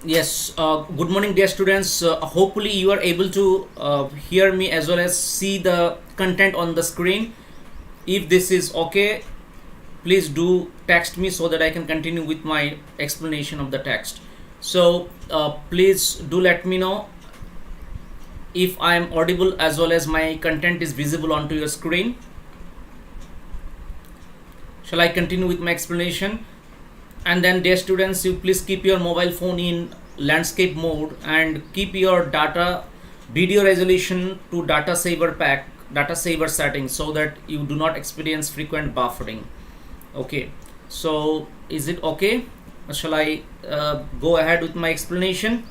Yes, good morning, dear students. Hopefully, you are able to hear me as well as see the content on the screen. If this is okay, please do text me so that I can continue with my explanation of the text. So, please do let me know if I am audible as well as my content is visible onto your screen. Shall I continue with my explanation? And then, dear students, you please keep your mobile phone in landscape mode and keep your data video resolution to data saver settings so that you do not experience frequent buffering. Okay, so is it okay? Shall I go ahead with my explanation?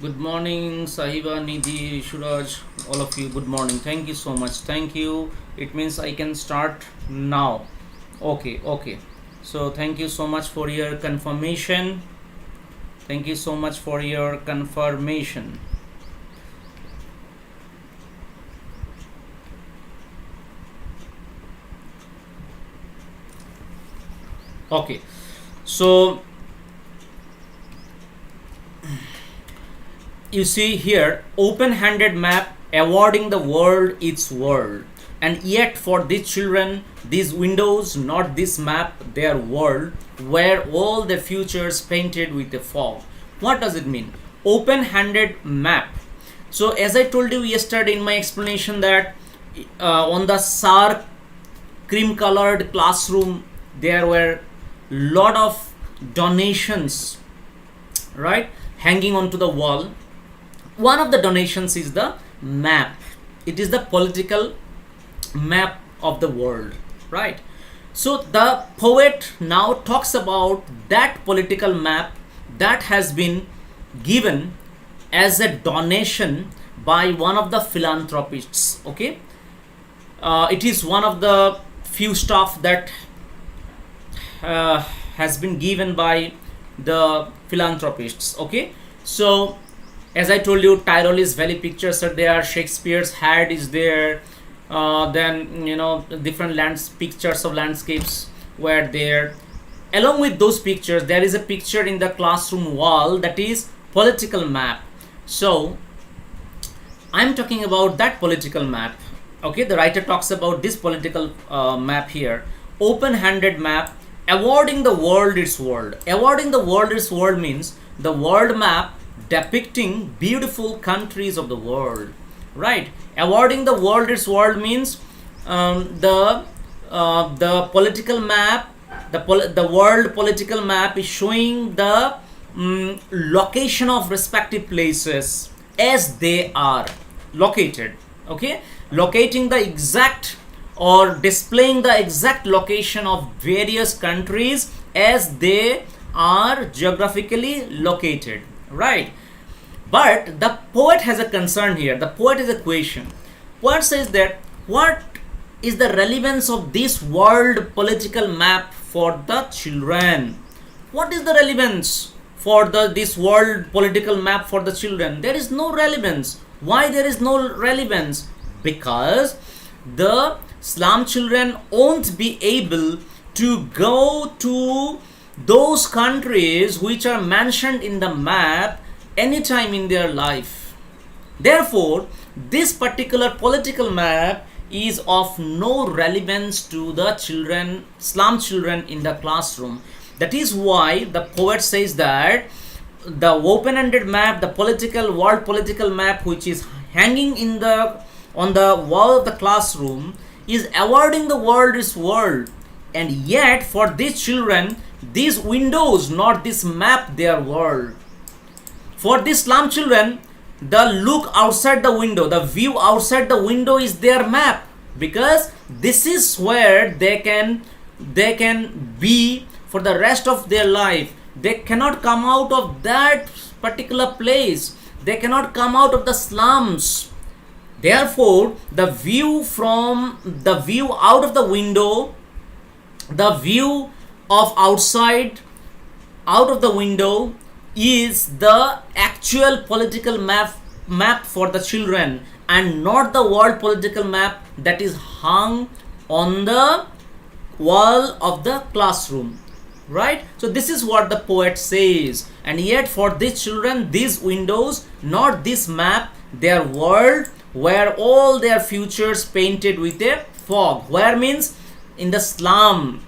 Good morning, Sahiba, Nidhi, Shuraj, all of you. Good morning. Thank you so much. Thank you. It means I can start now. Okay. So thank you so much for your confirmation. Thank you so much for your confirmation. Okay, so you see here, open-handed map awarding the world its world, and yet for these children, these windows, not this map, their world, where all the futures painted with a fog. What does it mean? Open-handed map. So as I told you yesterday in my explanation that on the SAR cream-colored classroom, there were lot of donations, right, hanging onto the wall. One of the donations is the map. It is the political map of the world, right? So the poet now talks about that political map that has been given as a donation by one of the philanthropists. Okay, it is one of the few stuff that has been given by the philanthropists. Okay, so as I told you, Tyrolese Valley pictures are there, Shakespeare's hat is there, then different pictures of landscapes were there. Along with those pictures, there is a picture in the classroom wall that is political map. So I'm talking about that political map. Okay, the writer talks about this political map here, open-handed map awarding the world its world. Awarding the world its world means the world map depicting beautiful countries of the world, right? Awarding the world its world means the political map, the world political map is showing the location of respective places as they are located. Okay, locating the exact or displaying the exact location of various countries as they are geographically located, right? But the poet has a concern here. The poet is a question. Poet says that what is the relevance of this world political map for the children? What is the relevance for this world political map for the children? There is no relevance. Why there is no relevance? Because the slum children won't be able to go to those countries which are mentioned in the map anytime in their life. Therefore, this particular political map is of no relevance to the children, slum children in the classroom. That is why the poet says that the open-ended map, the world political map, which is hanging on the wall of the classroom, is awarding the world its world, and yet for these children, these windows, not this map, their world. For these slum children, the look outside the window, the view outside the window is their map, because this is where they can be for the rest of their life. They cannot come out of that particular place. They cannot come out of the slums. Therefore, the view out of the window, the view of out of the window is the actual political map for the children, and not the world political map that is hung on the wall of the classroom, right? So this is what the poet says. And yet for these children, these windows, not this map, their world where all their futures painted with a fog. Where means in the slum.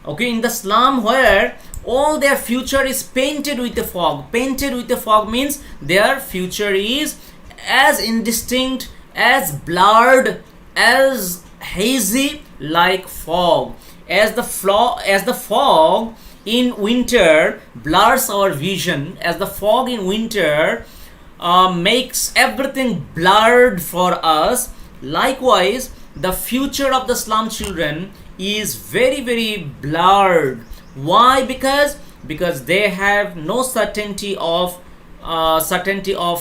Okay, in the slum where all their future is painted with a fog. Painted with a fog means their future is as indistinct, as blurred, as hazy like fog. As the fog in winter blurs our vision, as the fog in winter makes everything blurred for us, likewise the future of the slum children is very, very blurred. Why? Because they have no certainty of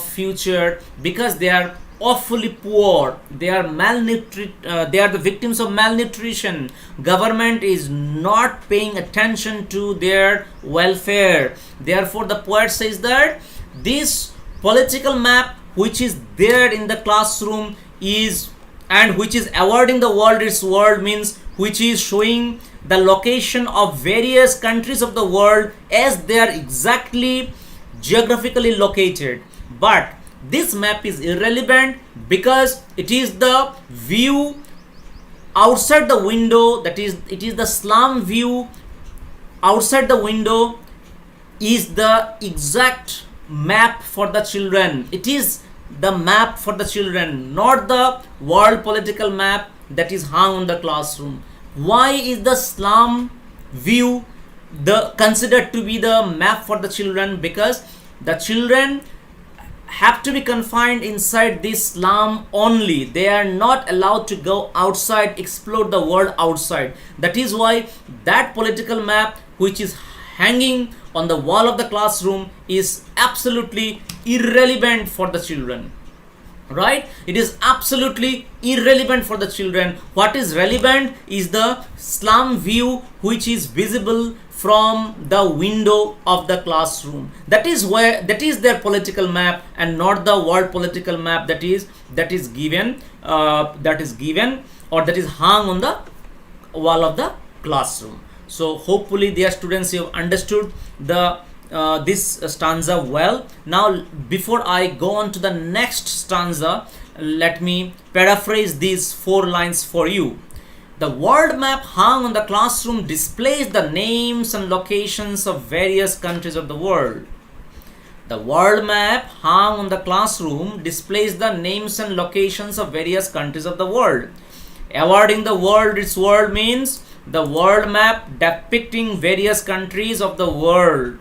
future, because they are awfully poor, they are they are the victims of malnutrition. Government is not paying attention to their welfare. Therefore the poet says that this political map which is there in the classroom is, and which is awarding the world its world, means which is showing the location of various countries of the world as they are exactly geographically located. But this map is irrelevant because it is the view outside the window, that is, it is the slum view outside the window is the exact map for the children. It is the map for the children, not the world political map that is hung on the classroom. Why is the slum view considered to be the map for the children? Because the children have to be confined inside this slum only. They are not allowed to go outside, explore the world outside. That is why that political map which is hanging on the wall of the classroom is absolutely irrelevant for the children, right? It is absolutely irrelevant for the children. What is relevant is the slum view which is visible from the window of the classroom. That is their political map, and not the world political map that is given or that is hung on the wall of the classroom. So hopefully, dear students, you have understood this stanza well. Now, before I go on to the next stanza, let me paraphrase these 4 lines for you. The world map hung on the classroom displays the names and locations of various countries of the world. The world map hung on the classroom displays the names and locations of various countries of the world. Awarding the world its world means the world map depicting various countries of the world.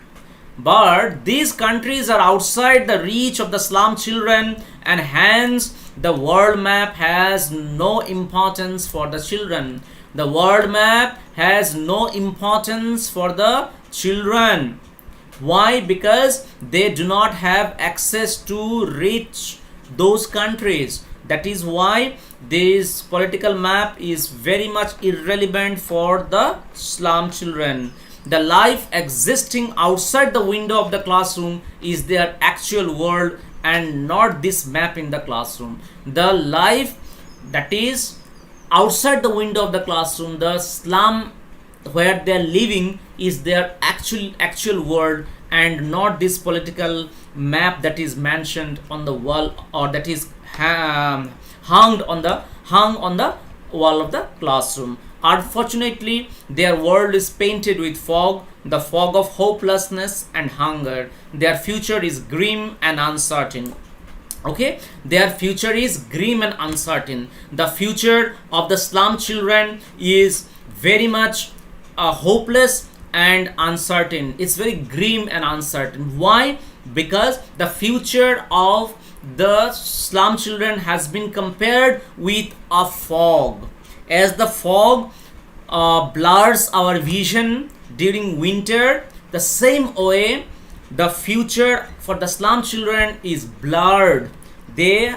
But these countries are outside the reach of the slum children, and hence the world map has no importance for the children. The world map has no importance for the children. Why? Because they do not have access to reach those countries. That is why this political map is very much irrelevant for the slum children. The life existing outside the window of the classroom is their actual world, and not this map in the classroom. The life that is outside the window of the classroom, the slum where they are living, is their actual world, and not this political map that is mentioned on the wall, or that is hung on the wall of the classroom. Unfortunately, their world is painted with fog, the fog of hopelessness and hunger. Their future is grim and uncertain. Okay, their future is grim and uncertain. The future of the slum children is very much hopeless and uncertain. It's very grim and uncertain. Why? Because the future of the slum children has been compared with a fog. as the fog blurs our vision during winter, the same way the future for the slum children is blurred. They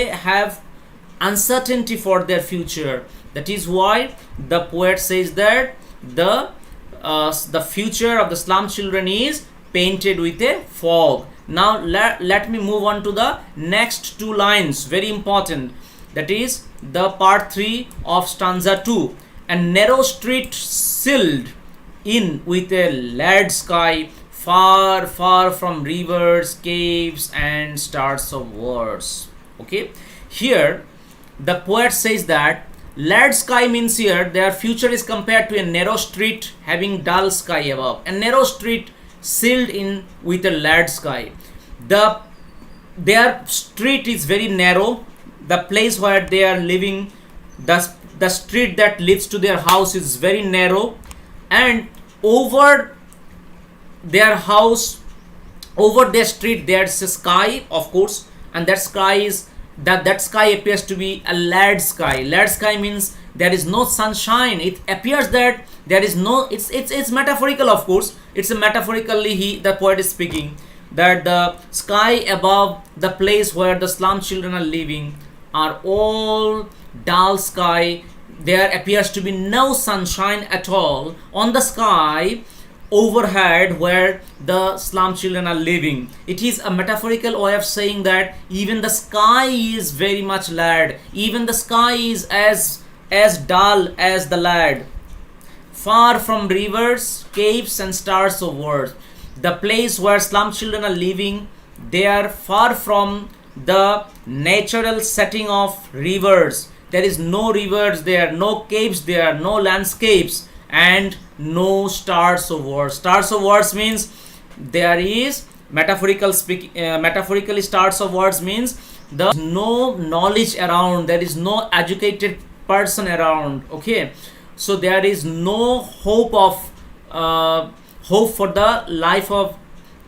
have uncertainty for their future. That is why the poet says that the future of the slum children is painted with a fog. Now let me move on to the next two lines, very important. That is the part 3 of stanza 2. A narrow street sealed in with a lead sky, far far from rivers, caves and stars of wars. Okay, here the poet says that lead sky means here their future is compared to a narrow street having dull sky above. A narrow street sealed in with a lead sky. Their street is very narrow. The place where they are living, the street that leads to their house is very narrow, and over their house, over their street, there's a sky, of course, and that sky is that sky appears to be a lead sky. Lead sky means there is no sunshine. It appears that there is no, it's metaphorical, of course. It's a metaphorically the poet is speaking that the sky above the place where the slum children are living are all dull sky. There appears to be no sunshine at all on the sky overhead where the slum children are living. It is a metaphorical way of saying that even the sky is very much lead. Even the sky is as dull as the lead. Far from rivers, caves and stars of wars. The place where slum children are living, they are far from the natural setting of rivers. There is no rivers there, no caves there, no landscapes and no stars of wars. Stars of wars means there is metaphorically stars of wars means the no knowledge around, there is no educated person around. Okay, so there is no hope for the life of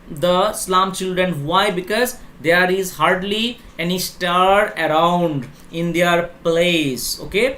the slum children. Why? Because there is hardly any star around in their place. Okay,